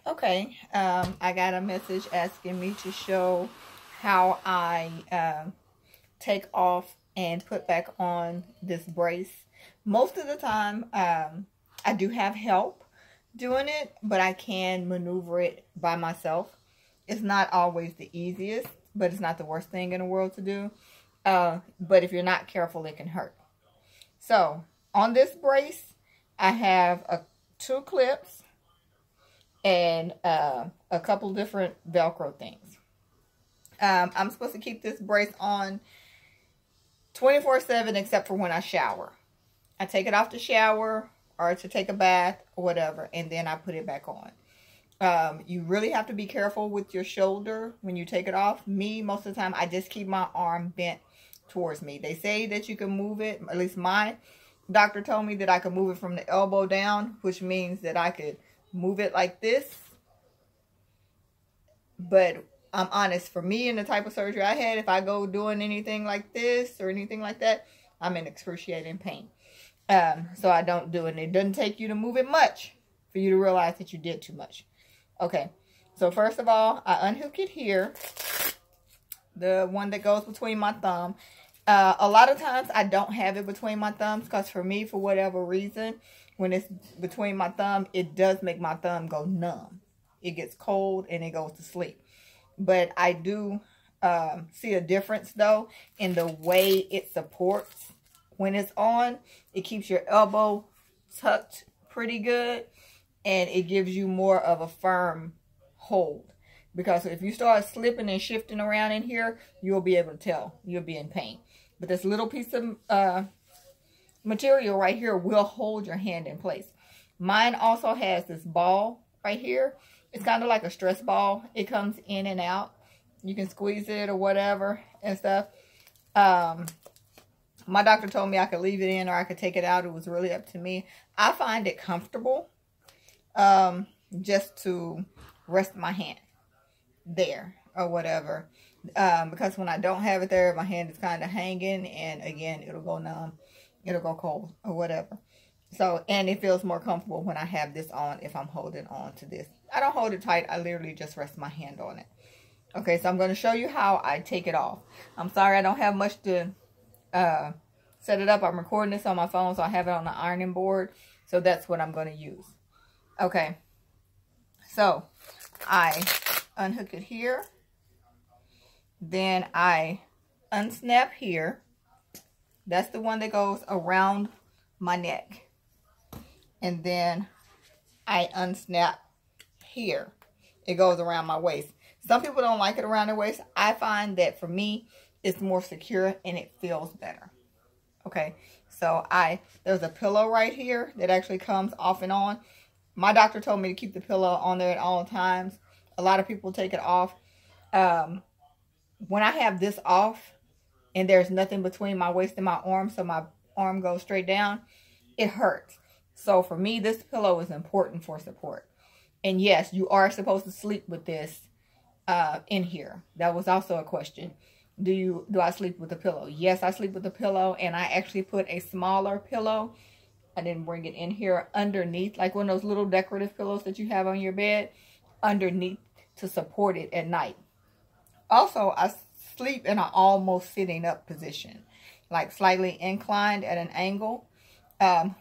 Okay, I got a message asking me to show how I take off and put back on this brace. Most of the time, I do have help doing it, but I can maneuver it by myself. It's not always the easiest, but it's not the worst thing in the world to do. But if you're not careful, it can hurt. So, on this brace, I have two clips and a couple different Velcro things. I'm supposed to keep this brace on 24/7 except for when I shower. I take it off to shower or to take a bath or whatever, and then I put it back on. You really have to be careful with your shoulder when you take it off. Me, most of the time, I just keep my arm bent towards me. They say that you can move it, at least my doctor told me that I could move it from the elbow down, which means that I could move it like this. But I'm honest, for me and the type of surgery I had, if I go doing anything like this or anything like that, I'm in excruciating pain. So I don't do it. It doesn't take you to move it much for you to realize that you did too much. Okay, so first of all, I unhook it here, the one that goes between my thumb. A lot of times I don't have it between my thumbs because for me, for whatever reason, when it's between my thumb, it does make my thumb go numb. It gets cold and it goes to sleep. But I do see a difference, though, in the way it supports when it's on. It keeps your elbow tucked pretty good, and it gives you more of a firm hold. Because if you start slipping and shifting around in here, you'll be able to tell. You'll be in pain. But this little piece of material right here will hold your hand in place. Mine also has this ball right here. It's kind of like a stress ball. It comes in and out. You can squeeze it or whatever and stuff. My doctor told me I could leave it in or I could take it out. It was really up to me. I find it comfortable just to rest my hand there or whatever. Because when I don't have it there, my hand is kind of hanging, and again, it'll go numb, it'll go cold or whatever. So, and it feels more comfortable when I have this on if I'm holding on to this. I don't hold it tight. I literally just rest my hand on it. Okay, so I'm going to show you how I take it off. I'm sorry I don't have much to set it up. I'm recording this on my phone, so I have it on the ironing board. So that's what I'm going to use. Okay, so I unhook it here. Then I unsnap here. That's the one that goes around my neck. And then I unsnap here. It goes around my waist. Some people don't like it around their waist. I find that for me, it's more secure and it feels better. Okay, so there's a pillow right here that actually comes off and on. My doctor told me to keep the pillow on there at all times. A lot of people take it off. When I have this off and there's nothing between my waist and my arm, so my arm goes straight down, it hurts. So for me, this pillow is important for support. And yes, you are supposed to sleep with this in here. That was also a question. Do I sleep with a pillow? Yes, I sleep with a pillow, and I actually put a smaller pillow. I didn't bring it in here underneath, like one of those little decorative pillows that you have on your bed, underneath to support it at night. Also, I sleep in an almost sitting up position, like slightly inclined at an angle.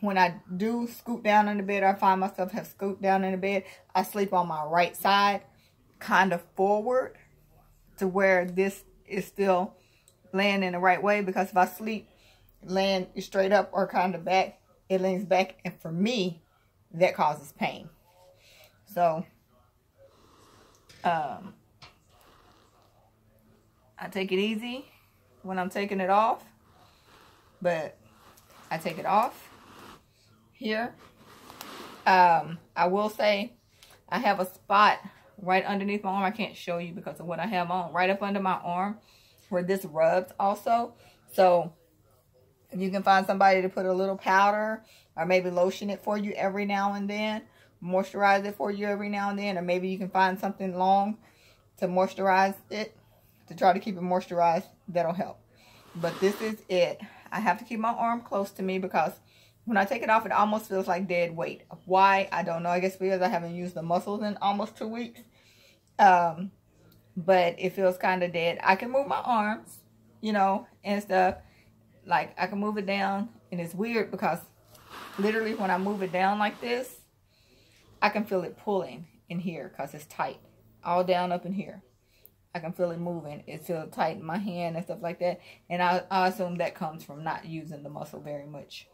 When I do scoot down in the bed, or I find myself have scooped down in the bed, I sleep on my right side, kind of forward to where this is still laying in the right way. Because if I sleep laying straight up or kind of back, it leans back. And for me, that causes pain. So, I take it easy when I'm taking it off, but I take it off here. I will say I have a spot right underneath my arm. I can't show you because of what I have on. Right up under my arm where this rubs also. So if you can find somebody to put a little powder or maybe lotion it for you every now and then, moisturize it for you every now and then, or maybe you can find something long to moisturize it, to try to keep it moisturized, that'll help. But this is it. I have to keep my arm close to me because when I take it off, it almost feels like dead weight. Why? I don't know. I guess because I haven't used the muscles in almost 2 weeks. But it feels kind of dead. I can move my arms, you know, and stuff. Like, I can move it down. And it's weird because literally when I move it down like this, I can feel it pulling in here because it's tight. All down up in here. I can feel it moving. It feels tight in my hand and stuff like that. And I assume that comes from not using the muscle very much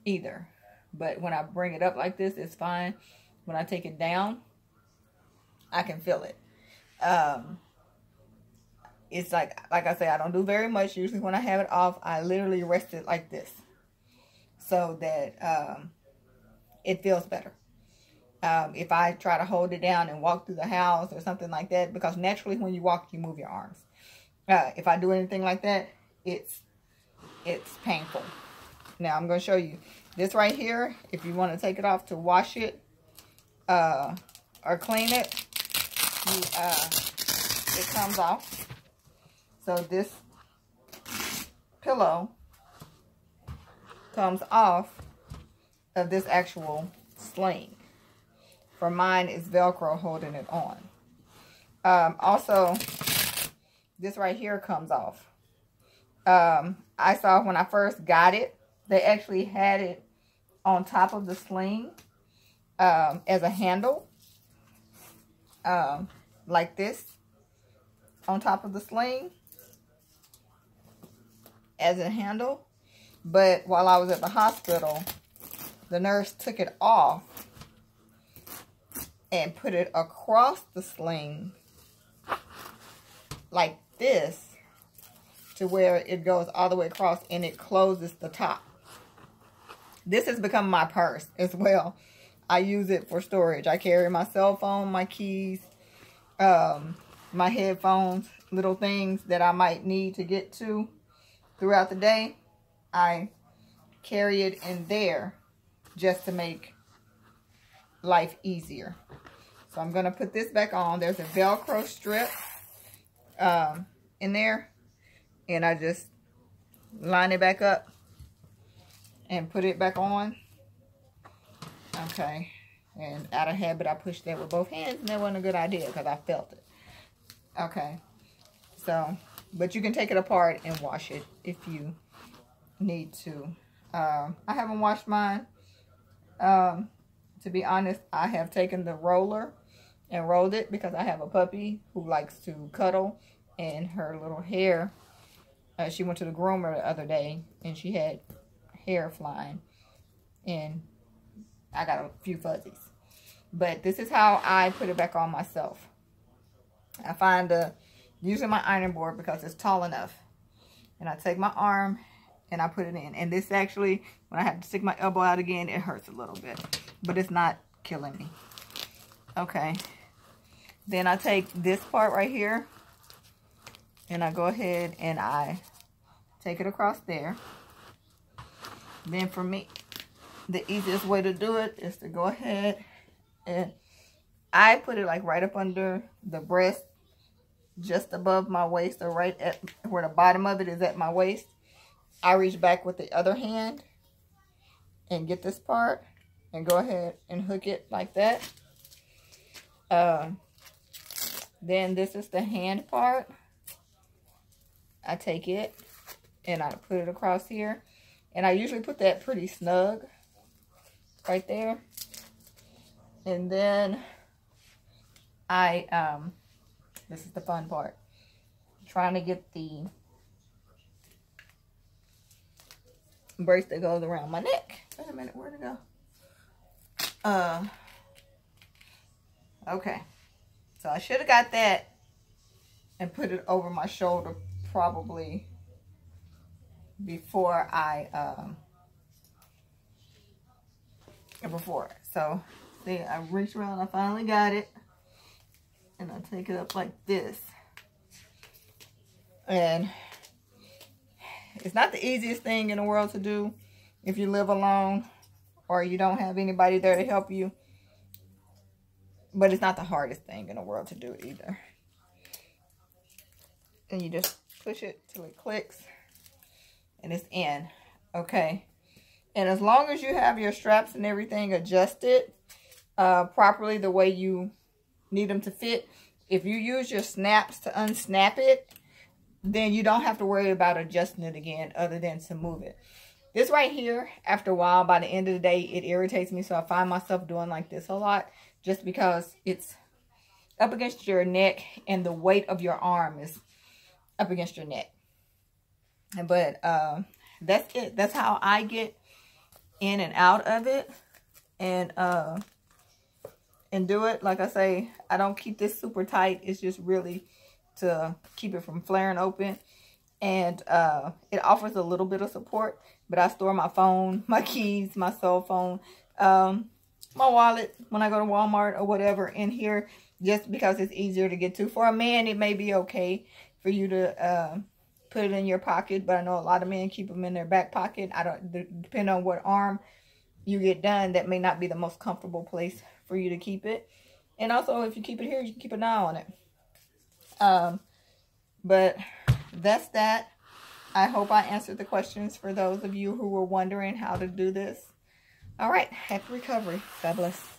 either. But when I bring it up like this, it's fine. When I take it down, I can feel it. It's like I say, I don't do very much. Usually when I have it off, I literally rest it like this so that it feels better. If I try to hold it down and walk through the house or something like that, because naturally when you walk, you move your arms. If I do anything like that, it's painful. Now I'm going to show you this right here. If you want to take it off to wash it or clean it, it comes off. So this pillow comes off of this actual sling. For mine, it's Velcro holding it on. Also, this right here comes off. I saw when I first got it, they actually had it on top of the sling as a handle. Like this. On top of the sling. As a handle. But while I was at the hospital, the nurse took it off and put it across the sling like this to where it goes all the way across and it closes the top. This has become my purse as well. I use it for storage. I carry my cell phone, my keys, my headphones, little things that I might need to get to throughout the day. I carry it in there just to make life easier. So I'm going to put this back on. There's a Velcro strip in there. And I just line it back up and put it back on. Okay. And out of habit, I pushed that with both hands. And that wasn't a good idea because I felt it. Okay. So, but you can take it apart and wash it if you need to. I haven't washed mine. To be honest, I have taken the roller and rolled it because I have a puppy who likes to cuddle, and her little hair, she went to the groomer the other day and she had hair flying and I got a few fuzzies. But this is how I put it back on myself. I find using my iron board because it's tall enough, and I take my arm and I put it in. And this actually, when I have to stick my elbow out again, it hurts a little bit. But it's not killing me. Okay. Then I take this part right here. And I go ahead and I take it across there. Then for me, the easiest way to do it is to go ahead and I put it like right up under the breast. Just above my waist, or right at where the bottom of it is at my waist. I reach back with the other hand and get this part and go ahead and hook it like that. Then this is the hand part. I take it and I put it across here, and I usually put that pretty snug right there. And then this is the fun part. Trying to get the brace that goes around my neck. Wait a minute, where'd it go? Okay. So I should have got that and put it over my shoulder probably before So, see, I reached around, I finally got it. And I take it up like this. And it's not the easiest thing in the world to do if you live alone or you don't have anybody there to help you. But it's not the hardest thing in the world to do either. And you just push it till it clicks. And it's in. Okay. And as long as you have your straps and everything adjusted properly the way you need them to fit, if you use your snaps to unsnap it, then you don't have to worry about adjusting it again other than to move it. This right here, after a while, by the end of the day, it irritates me. So I find myself doing like this a lot just because it's up against your neck and the weight of your arm is up against your neck. But that's it. That's how I get in and out of it. And do it. Like I say, I don't keep this super tight. It's just really to keep it from flaring open. And it offers a little bit of support. But I store my phone, my keys, my cell phone, my wallet when I go to Walmart or whatever in here, just because it's easier to get to. For a man, it may be okay for you to put it in your pocket, but I know a lot of men keep them in their back pocket. Depending on what arm you get done, that may not be the most comfortable place for you to keep it. And also, if you keep it here, you can keep an eye on it. But that's that. I hope I answered the questions for those of you who were wondering how to do this. All right. Happy recovery. God bless.